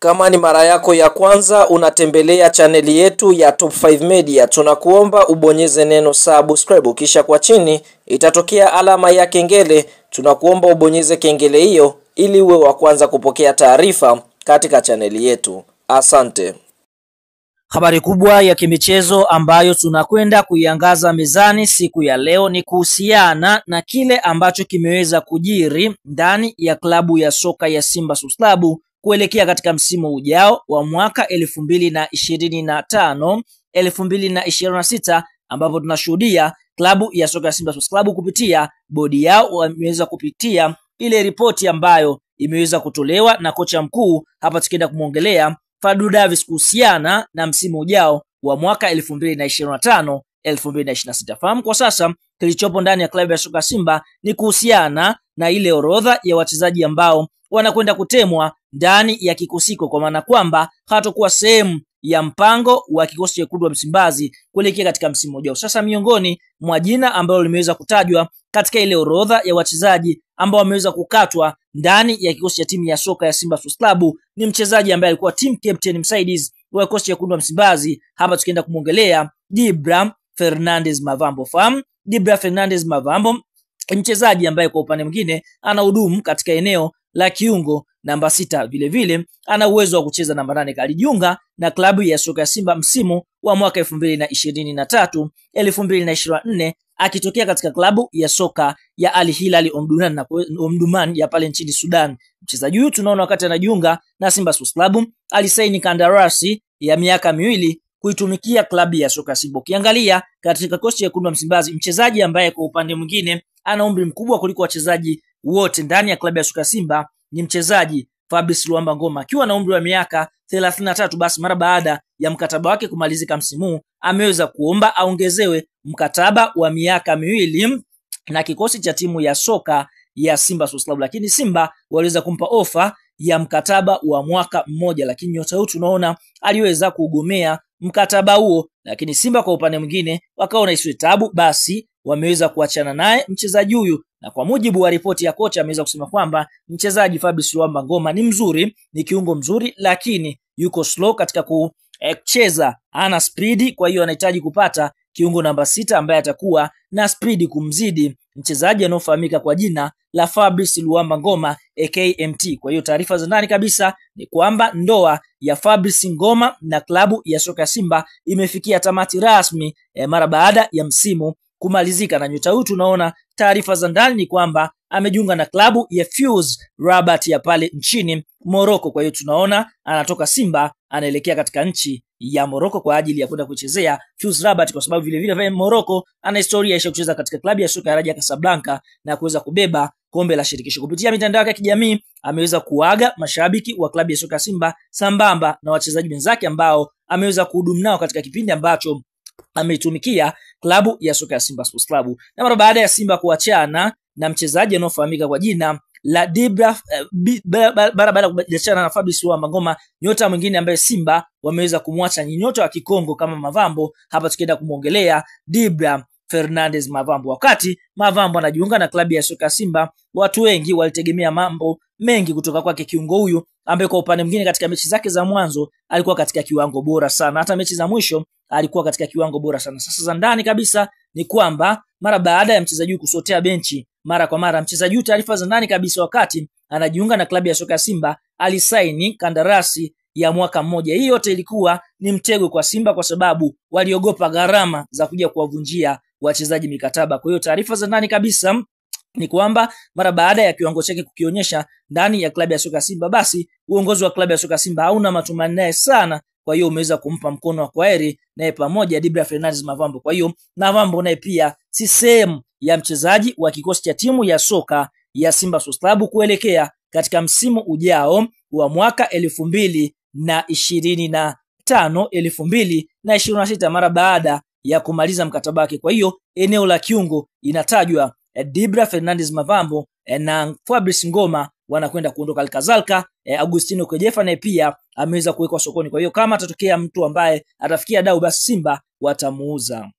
Kama ni mara yako ya kwanza unatembelea chaneli yetu ya Top 5 Media, tunakuomba ubonyeze neno subscribe, kisha kwa chini itatokea alama ya kengele. Tunakuomba ubonyeze kengele hiyo ili uwe wa kwanza kupokea taarifa katika chaneli yetu. Asante. Habari kubwa ya kimichezo ambayo tunakwenda kuiangaza mezani siku ya leo ni kuhusiana na kile ambacho kimeweza kujiri ndani ya klabu ya soka ya Simba Sports Club kuelekea katika msimu ujao wa mwaka 2025 2026, ambapo tunashuhudia klabu ya soka ya Simba Sports Club kupitia bodi yao wameweza kupitia ile ripoti ambayo imeweza kutolewa na kocha mkuu, hapa tukienda kumuongelea Fadlu Davis kuhusiana na msimu ujao wa mwaka 2025 2026. Fahamu kwa sasa kilichopo ndani ya klabu ya soka Simba ni kuhusiana na ile orodha ya wachezaji ambao wanakwenda kutemwa ndani ya kikosiko, kwa maana kwamba hatakuwa sehemu ya mpango wa kikosi cha wekundu wa Msimbazi kuelekea katika msimu ujao. Sasa miongoni mwa jina ambalo limeweza kutajwa katika ile orodha ya wachezaji ambao wameweza kukatwa ndani ya kikosi cha timu ya soka ya Simba Sports Club ni mchezaji ambaye alikuwa team captain msaidizi wa kikosi cha wekundu wa Msimbazi. Hapa tukienda kumuongelea Dibra Fernandez Mavambo. Fahamu Dibra Fernandez Mavambo mchezaji ambaye kwa upande mwingine anahudumu katika eneo la kiungo namba 6, vile vile ana uwezo wa kucheza namba 8. Alijiunga na klabu ya soka ya Simba msimu wa mwaka 2023 2024 akitokea katika klabu ya soka ya Al Hilal Omdurman ya pale nchini Sudan. Mchezaji huyu tunaona wakati anajiunga na Simba Sports Club alisaini kandarasi ya miaka 2 kuitumikia klabu ya soka Simba. Ukiangalia katika kosi cha wekundu wa Msimbazi, mchezaji ambaye kwa upande mwingine ana umri mkubwa kuliko wachezaji wote ndani ya klabu ya soka Simba ni mchezaji Fabrice Luamba Ngoma akiwa na umri wa miaka 33. Basi mara baada ya mkataba wake kumalizika msimu ameweza kuomba aongezewe mkataba wa miaka 2 na kikosi cha timu ya soka ya Simba Sports Club, lakini Simba waliweza kumpa ofa ya mkataba wa mwaka 1, lakini nyota huyu tunaona aliweza kugomea mkataba huo, lakini Simba kwa upande mwingine wakaona isiwe tabu, basi wameweza kuachana naye mchezaji huyu. Na kwa mujibu wa ripoti ya kocha ameweza kusema kwamba mchezaji Fabrice Luamba Ngoma ni mzuri, ni kiungo mzuri, lakini yuko slow katika kucheza, ana speed, kwa hiyo anahitaji kupata kiungo namba 6 ambaye atakuwa na speed kumzidi mchezaji anaofahamika kwa jina la Fabrice Luamba Ngoma AKMT. Kwa hiyo taarifa za ndani kabisa ni kwamba ndoa ya Fabrice Ngoma na klabu ya soka Simba imefikia tamati rasmi mara baada ya msimu kumalizika, na nyota huyu tunaona taarifa za ndani ni kwamba amejiunga na klabu ya FUS Rabat ya pale nchini Morocco. Kwa hiyo tunaona anatoka Simba anaelekea katika nchi ya Morocco kwa ajili ya kwenda kuchezea FUS Rabat, kwa sababu vile vile Morocco ana historia ya kucheza katika klabu ya soka ya Raja Casablanca na kuweza kubeba kombe la shirikisho. Kupitia mitandao ya kijamii ameweza kuaga mashabiki wa klabu ya soka Simba sambamba na wachezaji wenzake ambao ameweza kuhudumu nao katika kipindi ambacho ameitumikia klabu ya soka ya Simba Sports Club. Na mara baada ya Simba kuachana na mchezaji anaofahamika kwa jina la Dibra baada ya kuachana na Fabrice Luamba Ngoma, nyota mwingine ambaye Simba wameweza kumwacha ni nyota wa Kikongo kama Mavambo. Hapa tukienda kumuongelea Dibra Fernandez Mavambo. Wakati Mavambo anajiunga na klabu ya soka Simba, watu wengi walitegemea mambo mengi kutoka kwake kiungo huyu ambaye kwa upande mwingine katika mechi zake za mwanzo alikuwa katika kiwango bora sana, hata mechi za mwisho alikuwa katika kiwango bora sana. Sasa za ndani kabisa ni kwamba mara baada ya mchezaji huyu kusotea benchi mara kwa mara, mchezaji huyu taarifa za ndani kabisa wakati anajiunga na klabu ya soka Simba alisaini kandarasi ya mwaka 1. Hii yote ilikuwa ni mtego kwa Simba kwa sababu waliogopa gharama za kuja kuwavunjia wachezaji mikataba. Kwa hiyo taarifa za ndani kabisa ni kwamba mara baada ya kiwango chake kukionyesha ndani ya klabu ya soka Simba, basi uongozi wa klabu ya soka Simba hauna matumaini naye sana. Kwa hiyo umeweza kumpa mkono wa kwaheri naye pamoja Dibra Fernandez Mavambo. Kwa hiyo Mavambo naye pia si sehemu ya mchezaji wa kikosi cha timu ya soka ya Simba Sports Club kuelekea katika msimu ujao wa mwaka 2025 2026 mara baada ya kumaliza mkataba wake. Kwa hiyo eneo la kiungo inatajwa Dibra Fernandez Mavambo na Fabrice Ngoma wanakwenda kuondoka. Alkazalka Agustino Kwejefa naye pia ameweza kuwekwa sokoni. Kwa hiyo kama atatokea mtu ambaye atafikia dau, basi Simba watamuuza.